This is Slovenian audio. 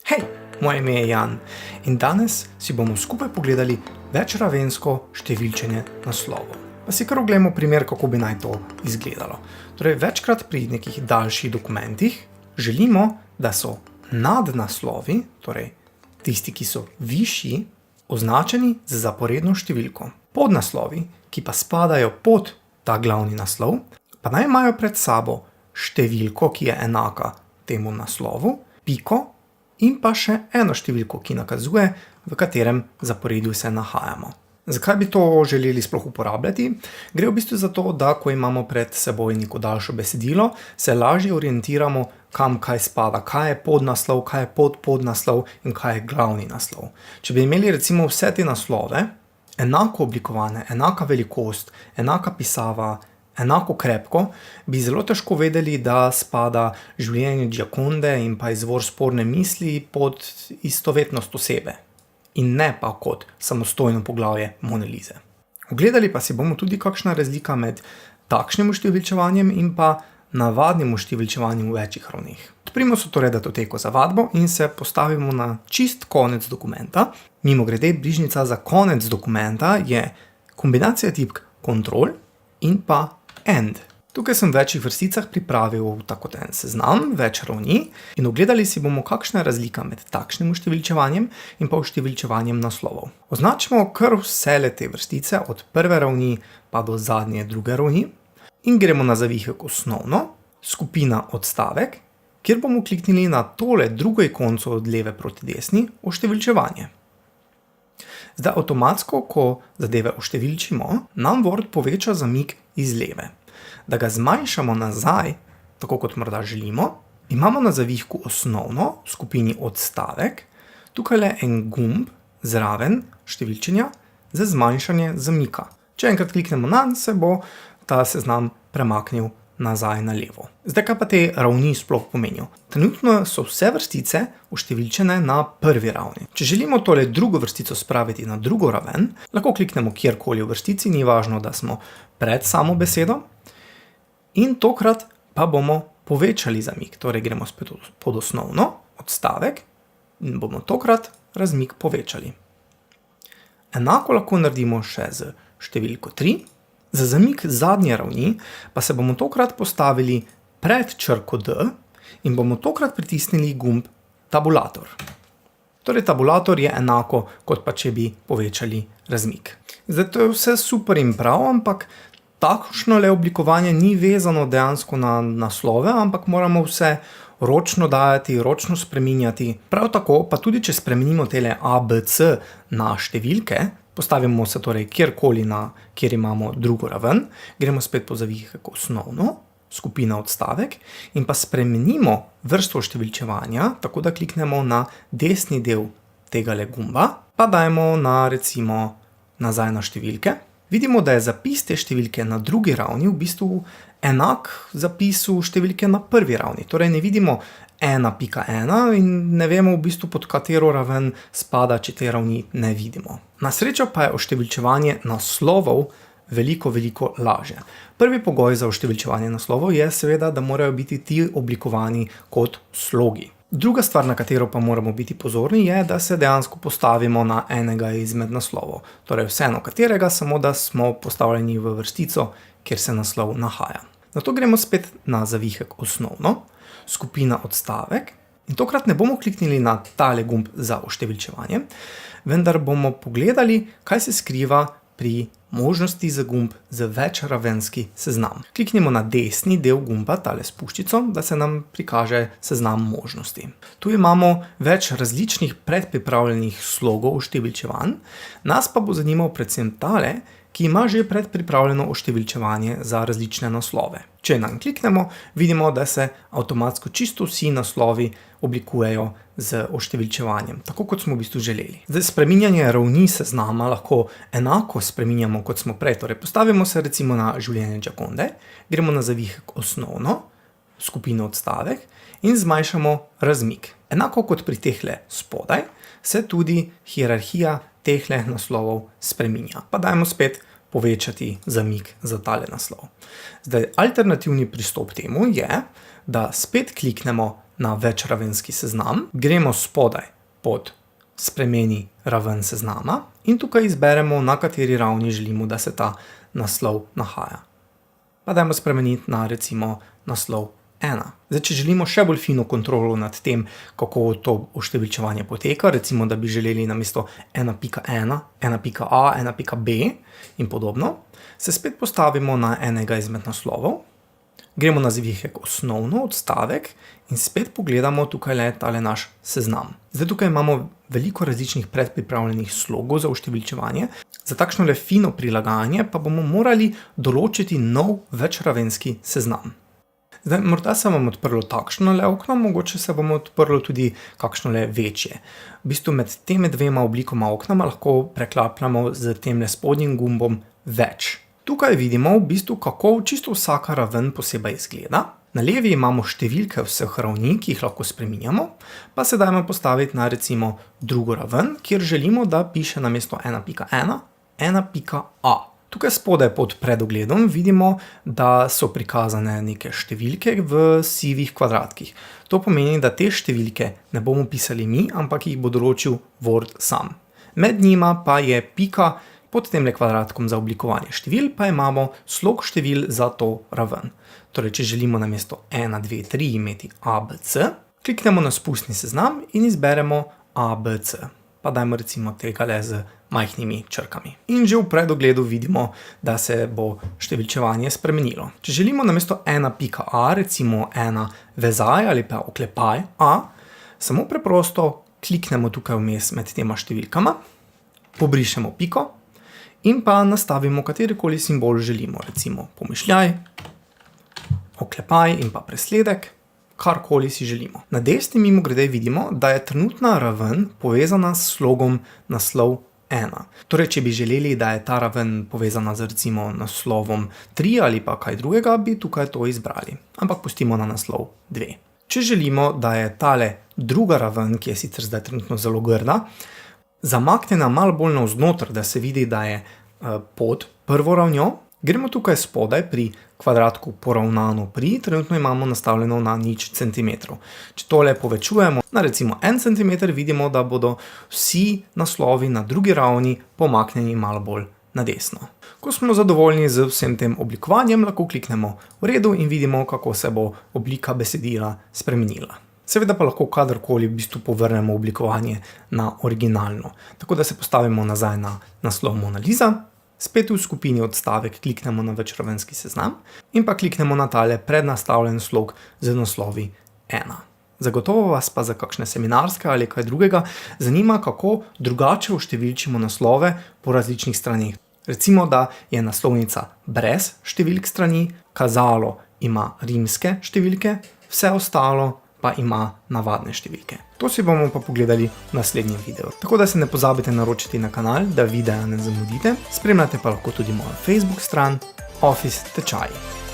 Hej, moje ime je Jan in danes si bomo skupaj pogledali večravensko številčenje naslovov. Pa si kar oglejmo primer, kako bi naj to izgledalo. Torej, večkrat pri nekih daljših dokumentih želimo, da so nadnaslovi, torej tisti, ki so višji, označeni z zaporedno številko. Podnaslovi, ki pa spadajo pod ta glavni naslov, pa naj imajo pred sabo številko, ki je enaka temu naslovu, piko in pa še eno številko, ki nakazuje, v katerem zaporedju se nahajamo. Zakaj bi to želeli sploh uporabljati? Gre v bistvu za to, da ko imamo pred seboj neko daljšo besedilo, se lažje orientiramo, kam kaj spada, kaj je podnaslov, kaj je podnaslov in kaj je glavni naslov. Če bi imeli recimo vse te naslove, enako oblikovane, enaka velikost, enaka pisava, enako krepko, bi zelo težko vedeli, da spada življenje Gioconde in pa izvor sporne misli pod istovetnost osebe in ne pa kot samostojno poglavje Mone Lise. Ogledali pa si bomo tudi, kakšna razlika med takšnim številčevanjem in pa navadnim številčevanjem v večjih ravneh. Odprimo se torej datoteko za vadbo in se postavimo na čist konec dokumenta. Mimogrede, bližnjica za konec dokumenta je kombinacija tipk Ctrl in pa End. Tukaj sem v večjih vrsticah pripravil tako en seznam, več ravni in ogledali si bomo, kakšna je razlika med takšnim številčevanjem in pa številčevanjem naslovov. Označimo kar vse te vrstice od prve ravni pa do zadnje druge ravni in gremo na zavihek osnovno, skupina odstavek, kjer bomo kliknili na tole drugo ikonco od leve proti desni, oštevilčevanje. Zdaj avtomatsko, ko zadeve oštevilčimo, nam Word poveča zamik iz leve. Da ga zmanjšamo nazaj, tako kot morda želimo, imamo na zavihku osnovno, v skupini odstavek, tukaj le en gumb zraven številčenja za zmanjšanje zamika. Če enkrat kliknemo nanj, se bo ta seznam premaknil nazaj na levo. Zdaj, kaj pa te ravni sploh pomenijo? Trenutno so vse vrstice oštevilčene na prvi ravni. Če želimo tole drugo vrstico spraviti na drugo raven, lahko kliknemo kjerkoli v vrstici, ni važno, da smo pred samo besedo. In tokrat pa bomo povečali zamik, torej gremo spet pod osnovno, odstavek, in bomo tokrat razmik povečali. Enako lahko naredimo še z številko 3. Za zamik zadnje ravni pa se bomo tokrat postavili pred črko D in bomo tokrat pritisnili gumb tabulator. Torej tabulator je enako, kot pa če bi povečali razmik. Zdaj to je vse super in prav, ampak takšno le oblikovanje ni vezano dejansko na naslove, ampak moramo vse ročno dajati, ročno spreminjati. Prav tako pa tudi, če spremenimo tele A, B, C na številke, postavimo se torej kjerkoli, kjer imamo drugo raven, gremo spet po zavihek osnovno, skupina odstavek in pa spremenimo vrsto številčevanja, tako da kliknemo na desni del tegale gumba, pa dajemo na recimo nazaj na številke. Vidimo, da je zapis te številke na drugi ravni v bistvu enak zapisu številke na prvi ravni. Torej ne vidimo 1.1 in ne vemo v bistvu, pod katero raven spada, če te ravni ne vidimo. Na srečo pa je oštevilčevanje naslovov veliko lažje. Prvi pogoj za oštevilčevanje naslovov je seveda, da morajo biti ti oblikovani kot slogi. Druga stvar, na katero pa moramo biti pozorni, je, da se dejansko postavimo na enega izmed naslovov. Torej vseeno katerega, samo da smo postavljeni v vrstico, kjer se naslov nahaja. Nato gremo spet na zavihek osnovno, skupina odstavek in tokrat ne bomo kliknili na tale gumb za oštevilčevanje, vendar bomo pogledali, kaj se skriva pri možnosti za gumb za večravenski seznam. Kliknimo na desni del gumba, tale s puščico, da se nam prikaže seznam možnosti. Tu imamo več različnih predpripravljenih slogov oštevilčevanj, nas pa bo zanimal predvsem tale, ki ima že predpripravljeno oštevilčevanje za različne naslove. Če nam kliknemo, vidimo, da se avtomatsko čisto vsi naslovi oblikujejo z oštevilčevanjem, tako kot smo v bistvu želeli. Zdaj, spreminjanje ravni seznama lahko enako spreminjamo, kot smo prej. Torej, postavimo se recimo na življenje Gioconde, gremo na zavihek osnovno, skupino odstavek in zmanjšamo razmik. Enako kot pri tehle spodaj, se tudi hierarhija tehle naslovov spreminja. Pa dajmo spet povečati zamik za tale naslov. Zdaj, alternativni pristop temu je, da spet kliknemo na večravenski seznam, gremo spodaj pod spremeni raven seznama in tukaj izberemo, na kateri ravni želimo, da se ta naslov nahaja. Pa dajmo spremeniti na recimo naslov 1. Zdaj, če želimo še bolj fino kontrolo nad tem, kako to oštevilčevanje poteka, recimo, da bi želeli namesto 1.1, 1.a, 1.b in podobno, se spet postavimo na enega izmed naslovov, gremo na zavihek osnovno, odstavek in spet pogledamo tukaj tale naš seznam. Zdaj, tukaj imamo veliko različnih predpripravljenih slogov za oštevilčevanje. Za takšno fino prilagajanje pa bomo morali določiti nov večravenski seznam. Zdaj, morda se vam odprlo takšno okno, mogoče se vam odprlo tudi kakšno večje. V bistvu med temi dvema oblikoma oknama lahko preklapljamo z tem spodnjim gumbom več. Tukaj vidimo v bistvu, kako čisto vsaka raven posebej izgleda. Na levi imamo številke vseh ravni, ki jih lahko spreminjamo, pa se dajmo postaviti na recimo drugo raven, kjer želimo, da piše namesto 1.1, 1.a. Tukaj spodaj pod predogledom vidimo, da so prikazane neke številke v sivih kvadratkih. To pomeni, da te številke ne bomo pisali mi, ampak jih bo določil Word sam. Med njima pa je pika pod temle kvadratkom za oblikovanje števil, pa imamo slog števil za to raven. Torej, če želimo namesto 1, 2, 3 imeti ABC, kliknemo na spustni seznam in izberemo ABC. Pa dajmo recimo tega z majhnimi črkami. In že v predogledu vidimo, da se bo številčevanje spremenilo. Če želimo namesto 1.a, recimo 1 vezaj ali pa oklepaj a, samo preprosto kliknemo tukaj vmes med tema številkama, pobrišemo piko in pa nastavimo katerikoli simbol želimo, recimo pomišljaj, oklepaj in pa presledek, karkoli si želimo. Na desni mimogrede vidimo, da je trenutna raven povezana s slogom naslov 1. Torej, če bi želeli, da je ta raven povezana z recimo naslovom 3 ali pa kaj drugega, bi tukaj to izbrali. Ampak pustimo na naslov 2. Če želimo, da je tale druga raven, ki je sicer zdaj trenutno zelo grda, zamaknjena malo bolj navznoter, da se vidi, da je pod prvo ravnjo, gremo tukaj spodaj pri kvadratku poravnano pri, trenutno imamo nastavljeno na 0 cm. Če tole povečujemo na recimo 1 cm, vidimo, da bodo vsi naslovi na drugi ravni pomaknjeni malo bolj na desno. Ko smo zadovoljni z vsem tem oblikovanjem, lahko kliknemo v redu in vidimo, kako se bo oblika besedila spremenila. Seveda pa lahko kadarkoli v bistvu povrnemo oblikovanje na originalno. Tako da se postavimo nazaj na naslov Mona Lisa, spet v skupini odstavek kliknemo na večravenski seznam in pa kliknemo na tale prednastavljen slog z naslovi 1. Zagotovo vas pa za kakšne seminarske ali kaj drugega zanima, kako drugače oštevilčimo naslove po različnih straneh. Recimo, da je naslovnica brez številk strani, kazalo ima rimske številke, vse ostalo pa ima navadne številke. To si bomo pa pogledali v naslednjem videu. Tako da se ne pozabite naročiti na kanal, da videa ne zamudite. Spremljate pa lahko tudi mojo Facebook stran Office tečaji.